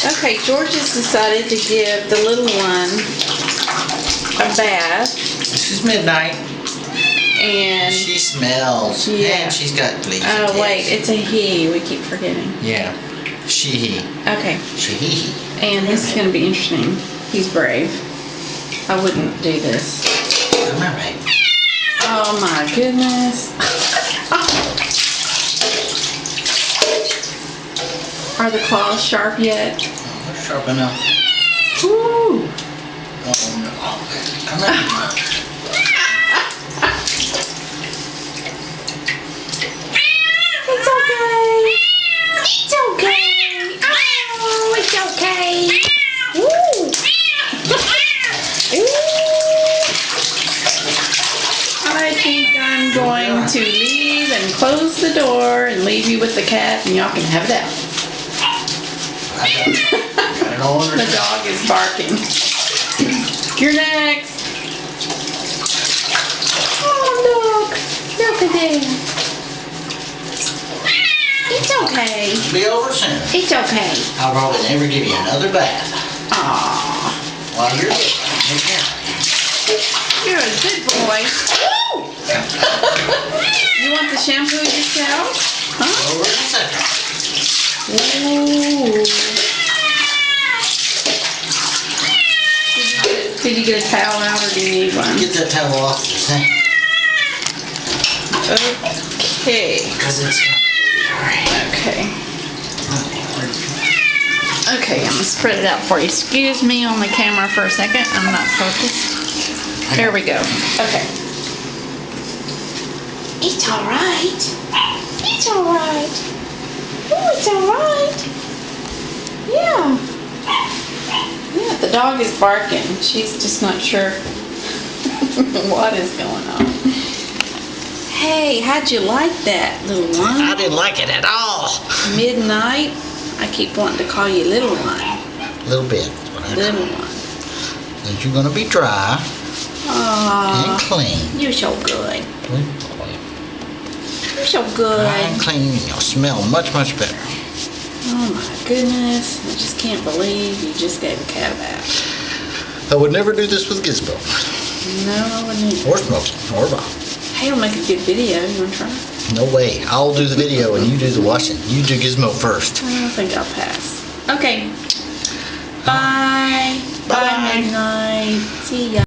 Okay, George has decided to give the little one a bath. This is midnight. And she smells. Yeah. And she's got bleeding. Oh, wait, it's a he. We keep forgetting. Yeah. She-he. Okay. She-he. And this is going to be interesting. He's brave. I wouldn't do this. Come on, babe. Oh, my goodness. Are the claws sharp yet? Oh, they're sharp enough. Woo! Oh, no. Come on. It's okay. It's okay. Oh, it's okay. Woo! I think I'm going to leave and close the door and leave you with the cat, and y'all can have it out. Got it all under The dog is barking. You're next. Oh, look. Look at that. It's okay. It'll be over soon. It's okay. I'll probably never give you another bath. Aww. While you're take care. You're a good boy. Woo! You want the shampoo yourself? Huh? Over in a second. Ooh. Did you get a towel out, or do you need one? Get that towel off the thing. Okay. Because it's Okay. Okay, I'm gonna spread it out for you. Excuse me on the camera for a second. I'm not focused. There we go. Okay. It's all right. It's all right. Oh, it's all right. Yeah. Yeah, the dog is barking. She's just not sure what is going on. Hey, how'd you like that, little one? I didn't like it at all. Midnight? I keep wanting to call you little one. Little bit. Little one. That you're gonna be dry Aww. and clean. You're so good. Good boy. You're so good. Dry and clean, and you'll smell much, much better. Oh my goodness. I just can't believe you just gave a cat a bath. I would never do this with Gizmo. No, I wouldn't. Or Smokey. Or Bob. Hey, it'll make a good video. You want to try? No way. I'll do the video and you do the washing. You do Gizmo first. I think I'll pass. Okay. Bye. Bye. Bye, midnight. See ya.